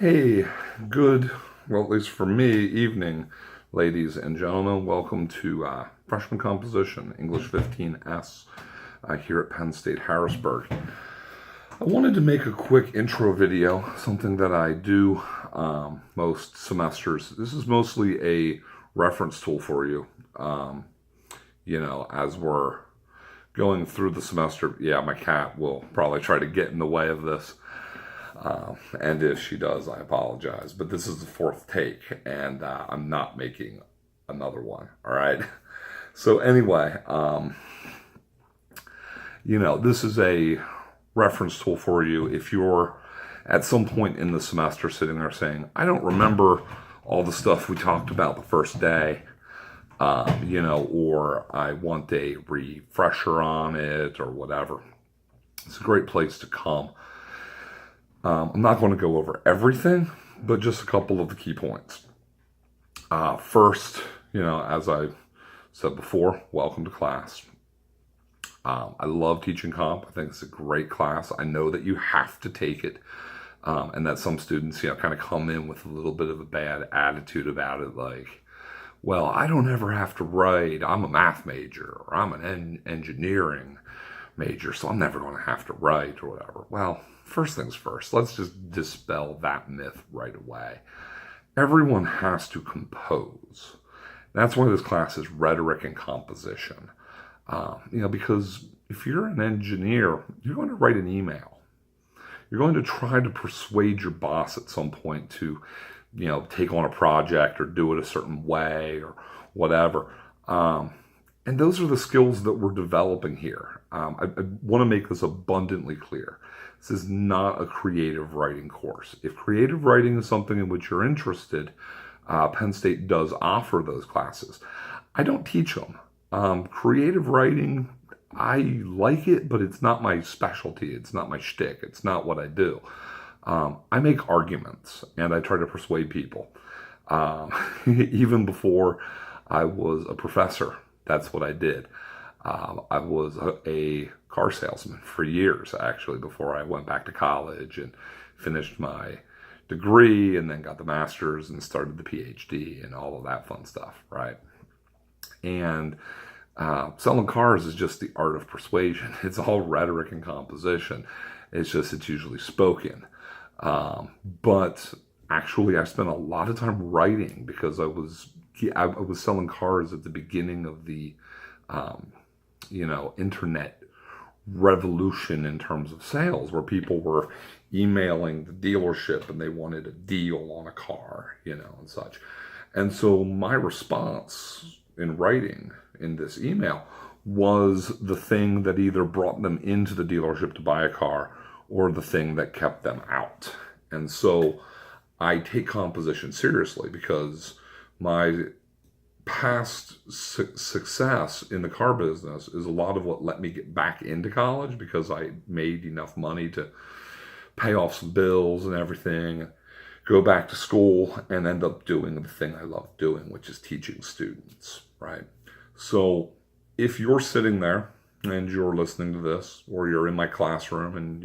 Hey, good, well, at least for me, evening, ladies and gentlemen. Welcome to Freshman Composition, English 15S, here at Penn State Harrisburg. I wanted to make a quick intro video, something that I do most semesters. This is mostly a reference tool for you, as we're going through the semester. Yeah, my cat will probably try to get in the way of this. And if she does, I apologize. But this is the fourth take, and I'm not making another one. All right. So anyway, this is a reference tool for you if you're at some point in the semester sitting there saying, I don't remember all the stuff we talked about the first day, or I want a refresher on it or whatever. It's a great place to come. I'm not going to go over everything, but just a couple of the key points. First, as I said before, welcome to class. I love teaching comp. I think it's a great class. I know that you have to take it, and that some students, kind of come in with a little bit of a bad attitude about it, like, well, I don't ever have to write. I'm a math major, or I'm an engineering major, so I'm never going to have to write or whatever. Well, first things first, let's just dispel that myth right away. Everyone has to compose. That's why this class is rhetoric and composition. Because if you're an engineer, you're going to write an email. You're going to try to persuade your boss at some point to, take on a project or do it a certain way or whatever. And those are the skills that we're developing here. I want to make this abundantly clear. This is not a creative writing course. If creative writing is something in which you're interested, Penn State does offer those classes. I don't teach them. Creative writing, I like it, but it's not my specialty. It's not my shtick. It's not what I do. I make arguments, and I try to persuade people. Even before I was a professor, that's what I did. I was a car salesman for years, actually, before I went back to college and finished my degree and then got the master's and started the PhD and all of that fun stuff, right? And selling cars is just the art of persuasion. It's all rhetoric and composition. It's usually spoken. But actually, I spent a lot of time writing because I was selling cars at the beginning of the internet revolution in terms of sales, where people were emailing the dealership and they wanted a deal on a car, and such. And so my response in writing in this email was the thing that either brought them into the dealership to buy a car or the thing that kept them out. And so I take composition seriously because my past success in the car business is a lot of what let me get back into college, because I made enough money to pay off some bills and everything, go back to school, and end up doing the thing I love doing, which is teaching students, right? So if you're sitting there and you're listening to this, or you're in my classroom and,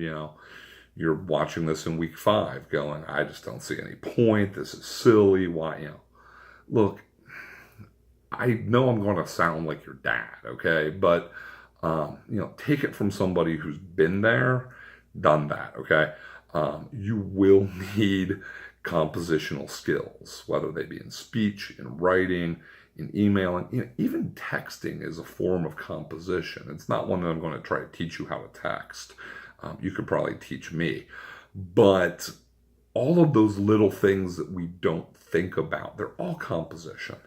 you're watching this in week 5 going, I just don't see any point. This is silly. Why, look, I know I'm going to sound like your dad, okay? But, take it from somebody who's been there, done that, okay? You will need compositional skills, whether they be in speech, in writing, in emailing. Even texting is a form of composition. It's not one that I'm going to try to teach you how to text. You could probably teach me. But all of those little things that we don't think about, they're all composition.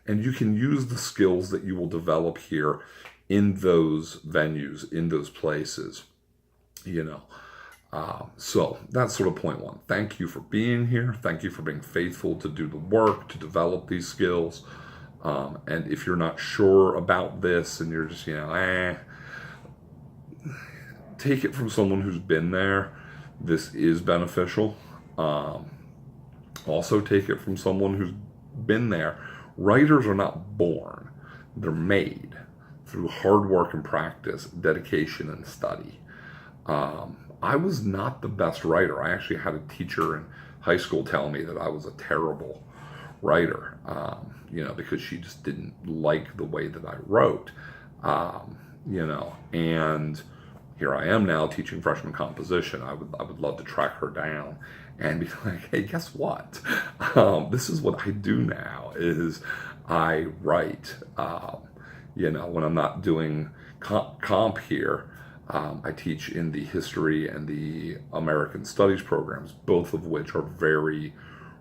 And you can use the skills that you will develop here in those venues, in those places, So that's sort of point 1. Thank you for being here. Thank you for being faithful to do the work, to develop these skills. And if you're not sure about this and you're just, take it from someone who's been there. This is beneficial. Also take it from someone who's been there. Writers are not born. They're made through hard work and practice, dedication and study. I was not the best writer. I actually had a teacher in high school telling me that I was a terrible writer, because she just didn't like the way that I wrote, and here I am now teaching freshman composition. I would love to track her down and be like, hey, guess what? This is what I do now is I write, when I'm not doing comp here. I teach in the history and the American studies programs, both of which are very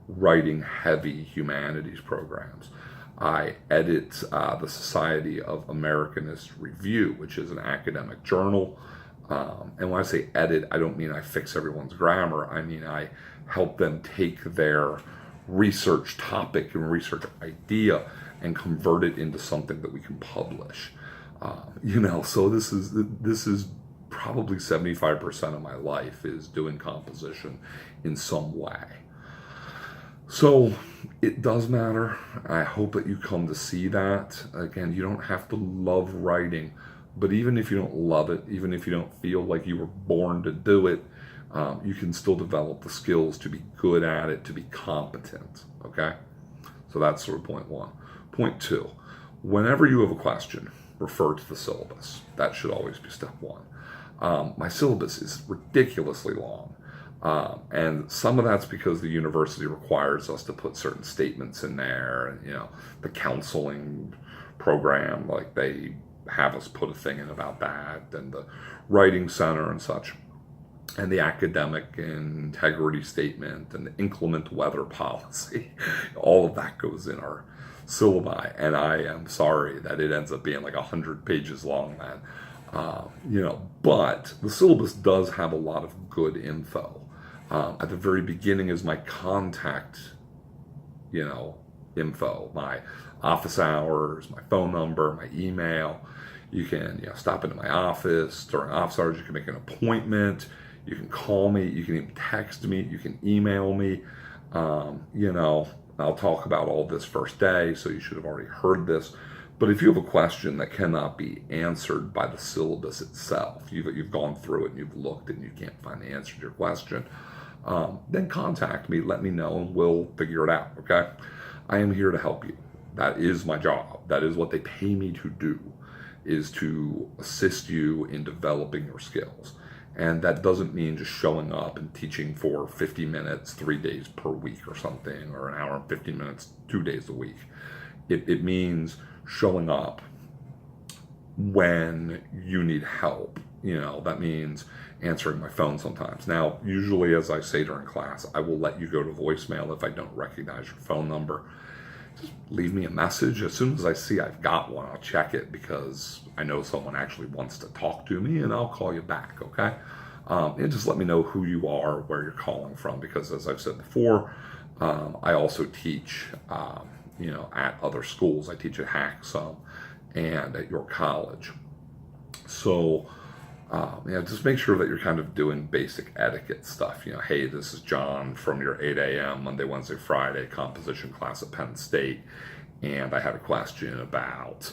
writing heavy humanities programs. I edit the Society of Americanist Review, which is an academic journal. And when I say edit, I don't mean I fix everyone's grammar. I mean I help them take their research topic and research idea and convert it into something that we can publish. So this is probably 75% of my life is doing composition in some way. So it does matter. I hope that you come to see that. Again, you don't have to love writing, but even if you don't love it, even if you don't feel like you were born to do it, you can still develop the skills to be good at it, to be competent, okay? So that's sort of point one. Point two, whenever you have a question, refer to the syllabus. That should always be step one. My syllabus is ridiculously long. And some of that's because the university requires us to put certain statements in there, and the counseling program, like they have us put a thing in about that, and the writing center and such, and the academic integrity statement and the inclement weather policy. All of that goes in our syllabi, and I am sorry that it ends up being like 100 pages long, man. But the syllabus does have a lot of good info. At the very beginning is my contact, info, my office hours, my phone number, my email. You can, stop into my office during office hours. You can make an appointment. You can call me. You can even text me. You can email me. I'll talk about all this first day, so you should have already heard this. But if you have a question that cannot be answered by the syllabus itself, you've gone through it and you've looked and you can't find the answer to your question, then contact me, let me know, and we'll figure it out, okay? I am here to help you. That is my job. That is what they pay me to do, is to assist you in developing your skills. And that doesn't mean just showing up and teaching for 50 minutes, 3 days per week or something, or an hour and 15 minutes, 2 days a week. It means showing up when you need help. That means answering my phone sometimes. Now, usually, as I say during class, I will let you go to voicemail if I don't recognize your phone number. Just leave me a message. As soon as I see I've got one, I'll check it because I know someone actually wants to talk to me, and I'll call you back, okay? And just let me know who you are, where you're calling from, because as I've said before, I also teach, at other schools. I teach at Hack some and at York College. So, just make sure that you're kind of doing basic etiquette stuff. Hey, this is John from your 8 a.m. Monday, Wednesday, Friday composition class at Penn State, and I had a question about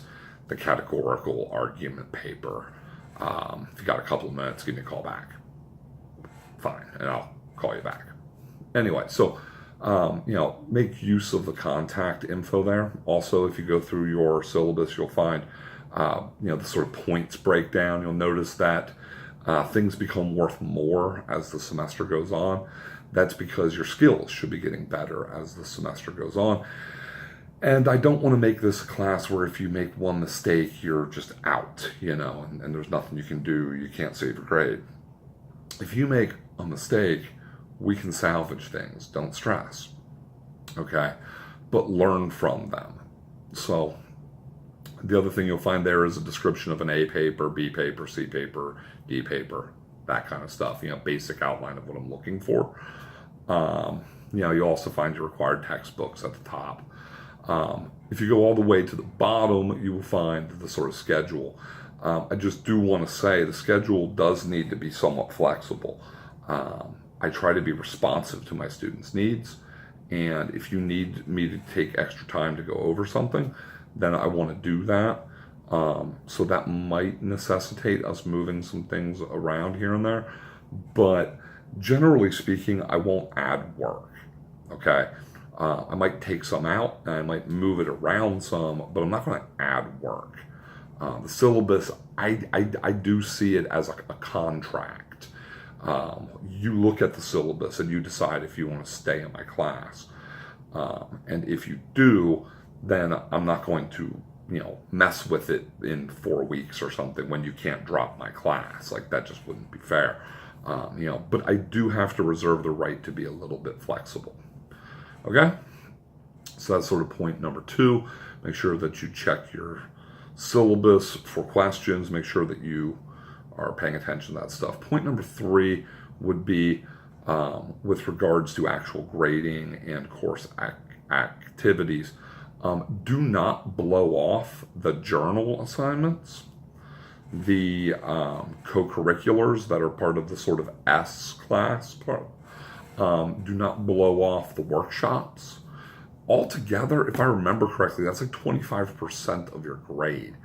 the categorical argument paper. If you got a couple of minutes, give me a call back. Fine, and I'll call you back. Anyway, so, make use of the contact info there. Also, if you go through your syllabus, you'll find the sort of points breakdown. You'll notice that things become worth more as the semester goes on. That's because your skills should be getting better as the semester goes on. And I don't want to make this a class where if you make one mistake, you're just out, and there's nothing you can do. You can't save your grade. If you make a mistake, we can salvage things. Don't stress, okay? But learn from them. So the other thing you'll find there is a description of an A paper, B paper, C paper, D paper, that kind of stuff, basic outline of what I'm looking for. You'll also find your required textbooks at the top. If you go all the way to the bottom, you will find the sort of schedule. I just do want to say the schedule does need to be somewhat flexible. I try to be responsive to my students' needs, and if you need me to take extra time to go over something, then I want to do that. So that might necessitate us moving some things around here and there, but Generally speaking, I won't add work. Okay. I might take some out and I might move it around some, but I'm not going to add work. The syllabus, I do see it as a contract. You look at the syllabus and you decide if you want to stay in my class. And if you do, then I'm not going to, mess with it in 4 weeks or something when you can't drop my class. Like that just wouldn't be fair. But I do have to reserve the right to be a little bit flexible. Okay? So that's sort of point number 2. Make sure that you check your syllabus for questions. Make sure that you are paying attention to that stuff. Point number 3 would be with regards to actual grading and course activities. Do not blow off the journal assignments, the co-curriculars that are part of the sort of S class part. Do not blow off the workshops. Altogether, if I remember correctly, that's like 25% of your grade.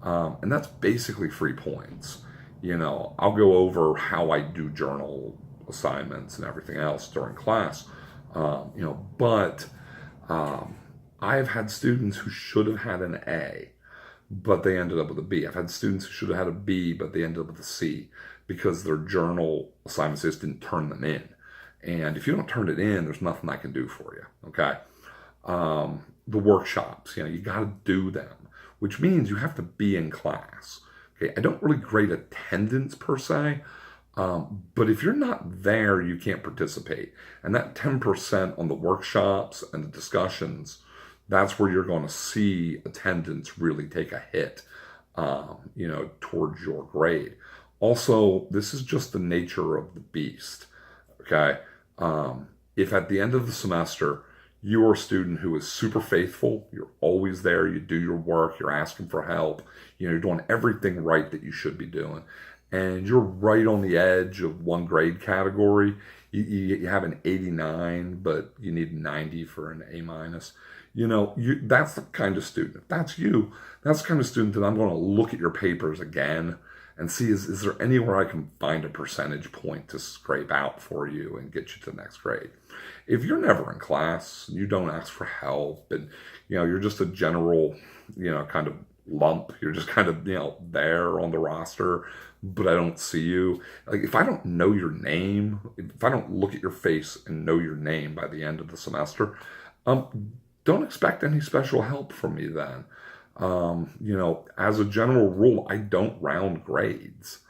And that's basically 3 points. I'll go over how I do journal assignments and everything else during class. But I've had students who should have had an A, but they ended up with a B. I've had students who should have had a B, but they ended up with a C because their journal assignments just didn't turn them in. And if you don't turn it in, there's nothing I can do for you, okay? The workshops, you got to do them, which means you have to be in class. Okay, I don't really grade attendance per se, but if you're not there, you can't participate. And that 10% on the workshops and the discussions, that's where you're going to see attendance really take a hit, towards your grade. Also, this is just the nature of the beast, okay? If at the end of the semester, you're a student who is super faithful, you're always there, you do your work, you're asking for help, you're doing everything right that you should be doing, and you're right on the edge of one grade category, you have an 89, but you need 90 for an A minus. That's the kind of student. If that's you, that's the kind of student that I'm going to look at your papers again and see is there anywhere I can find a percentage point to scrape out for you and get you to the next grade. If you're never in class, you don't ask for help, and you're just a general, kind of lump. You're just kind of, there on the roster, but I don't see you. Like if I don't know your name, if I don't look at your face and know your name by the end of the semester, don't expect any special help from me then. As a general rule, I don't round grades.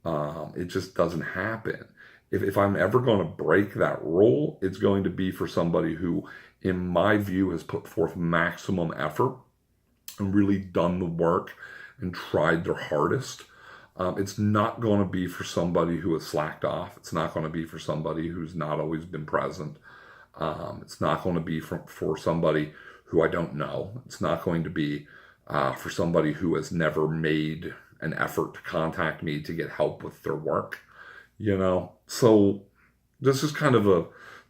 It just doesn't happen. If I'm ever going to break that rule, it's going to be for somebody who, in my view, has put forth maximum effort and really done the work and tried their hardest. It's not going to be for somebody who has slacked off. It's not going to be for somebody who's not always been present. It's not going to be for somebody who I don't know. It's not going to be for somebody who has never made an effort to contact me to get help with their work. So this is kind of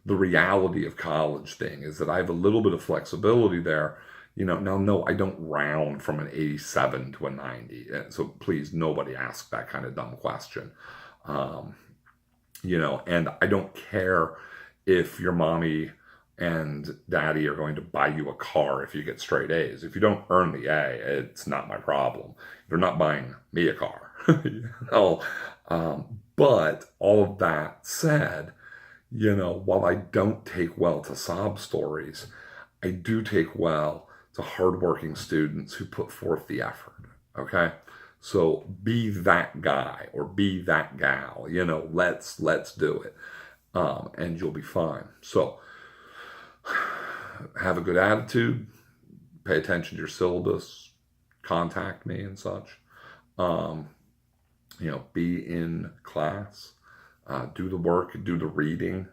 the reality of college thing, is that I have a little bit of flexibility there. Now, no, I don't round from an 87 to a 90. So please, nobody ask that kind of dumb question. And I don't care if your mommy and daddy are going to buy you a car if you get straight A's. If you don't earn the A, it's not my problem. They're not buying me a car. But all of that said, while I don't take well to sob stories, I do take well to hardworking students who put forth the effort, okay? So be that guy or be that gal, let's do it, and you'll be fine. So have a good attitude, pay attention to your syllabus, contact me and such. Be in class, do the work, do the reading.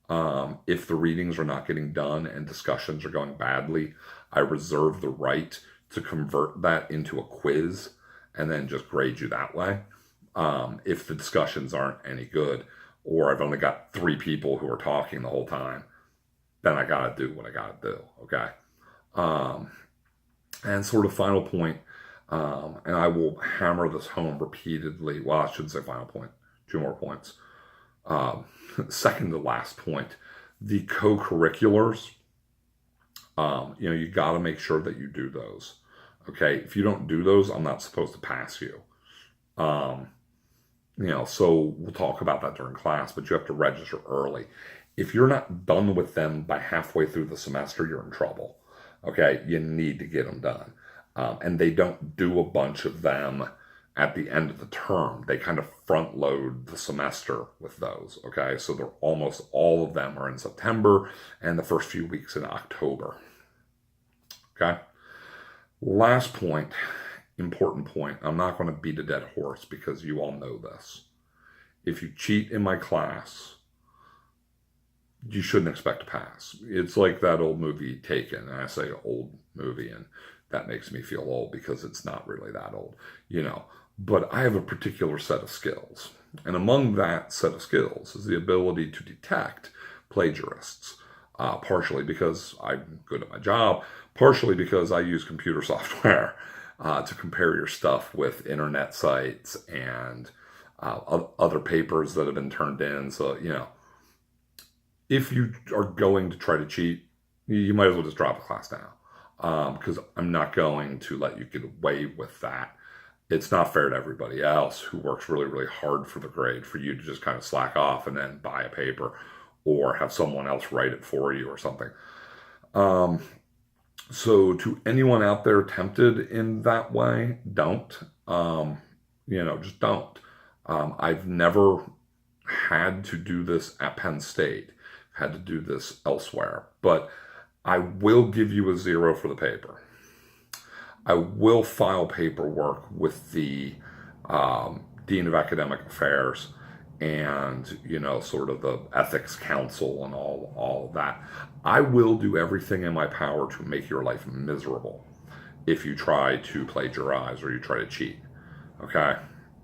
If the readings are not getting done and discussions are going badly, I reserve the right to convert that into a quiz and then just grade you that way. If the discussions aren't any good, or I've only got 3 people who are talking the whole time, then I gotta do what I gotta do, okay? And sort of final point, and I will hammer this home repeatedly. Well, I shouldn't say final point, 2 more points. Um, Second to last point, the co-curriculars, you got to make sure that you do those. Okay, if you don't do those, I'm not supposed to pass you. Um, so we'll talk about that during class, but you have to register early. If you're not done with them by halfway through the semester, you're in trouble. Okay, you need to get them done. And they don't do a bunch of them at the end of the term. They kind of front load the semester with those. Okay, so they're almost all of them are in September and the first few weeks in October. Okay, last point, important point. I'm not going to beat a dead horse because you all know this. If you cheat in my class, you shouldn't expect to pass. It's like that old movie Taken, and I say old movie, and that makes me feel old because it's not really that old, But I have a particular set of skills, and among that set of skills is the ability to detect plagiarists, partially because I'm good at my job, partially because I use computer software to compare your stuff with internet sites and other papers that have been turned in. So, if you are going to try to cheat, you might as well just drop a class now, because I'm not going to let you get away with that. It's not fair to everybody else who works really, really hard for the grade for you to just kind of slack off and then buy a paper or have someone else write it for you or something. So to anyone out there tempted in that way, don't. Just don't. I've never had to do this at Penn State, had to do this elsewhere, but I will give you a 0 for the paper. I will file paperwork with the Dean of Academic Affairs and, sort of the Ethics Council and all of that. I will do everything in my power to make your life miserable if you try to plagiarize or you try to cheat. Okay?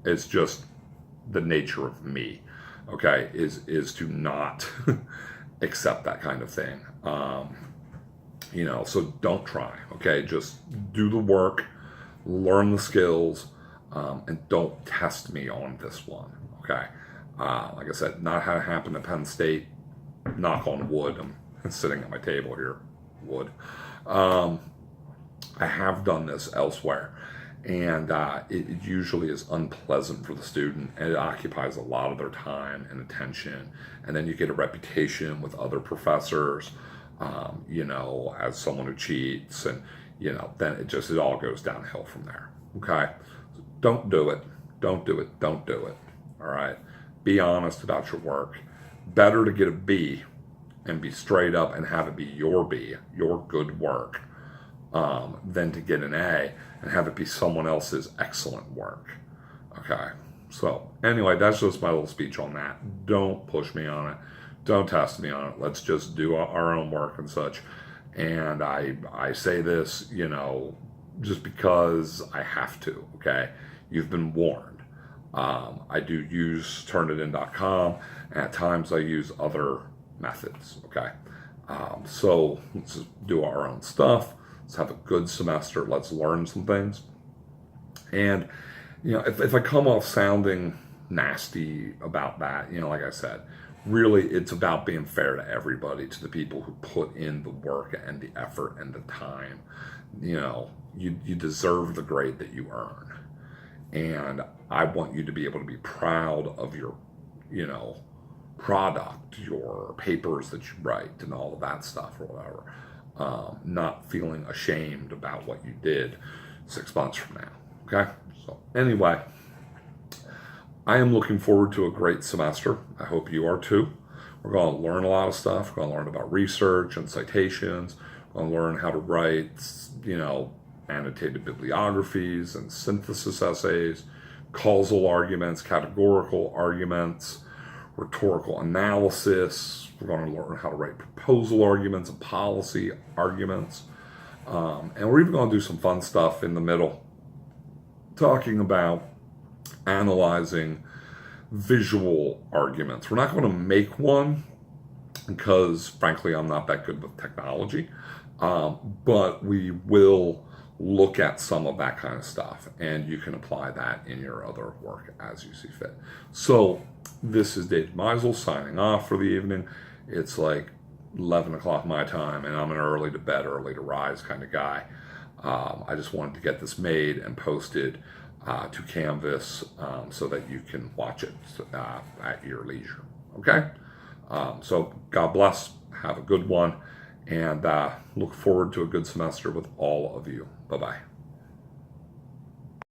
It's just the nature of me. Okay? Is to not accept that kind of thing. So don't try. Okay? Just do the work, learn the skills, and don't test me on this one. Okay? Like I said, not how it happened at Penn State. Knock on wood. I'm sitting at my table here. Wood. I have done this elsewhere, and it usually is unpleasant for the student, and it occupies a lot of their time and attention. And then you get a reputation with other professors, as someone who cheats, and then it all goes downhill from there. Okay, so don't do it. Don't do it. Don't do it. All right. Be honest about your work. Better to get a B and be straight up and have it be your B, your good work, than to get an A and have it be someone else's excellent work. Okay. So anyway, that's just my little speech on that. Don't push me on it. Don't test me on it. Let's just do our own work and such. And I say this, just because I have to. Okay. You've been warned. I do use Turnitin.com. At times I use other methods. Okay. So let's just do our own stuff. Let's have a good semester. Let's learn some things. And, if I come off sounding nasty about that, like I said, really it's about being fair to everybody, to the people who put in the work and the effort and the time. You deserve the grade that you earn. And I want you to be able to be proud of your, product, your papers that you write and all of that stuff or whatever. Not feeling ashamed about what you did 6 months from now. Okay? So anyway, I am looking forward to a great semester. I hope you are too. We're going to learn a lot of stuff. We're going to learn about research and citations. We're going to learn how to write, annotated bibliographies and synthesis essays, causal arguments, categorical arguments, rhetorical analysis. We're going to learn how to write proposal arguments and policy arguments. And we're even going to do some fun stuff in the middle, talking about analyzing visual arguments. We're not going to make one because, frankly, I'm not that good with technology. But we will look at some of that kind of stuff, and you can apply that in your other work as you see fit. So This is David Meisel signing off for the evening. It's like 11 o'clock my time, and I'm an early to bed, early to rise kind of guy. I just wanted to get this made and posted to Canvas so that you can watch it at your leisure. Okay? So God bless. Have a good one. And look forward to a good semester with all of you. Bye-bye.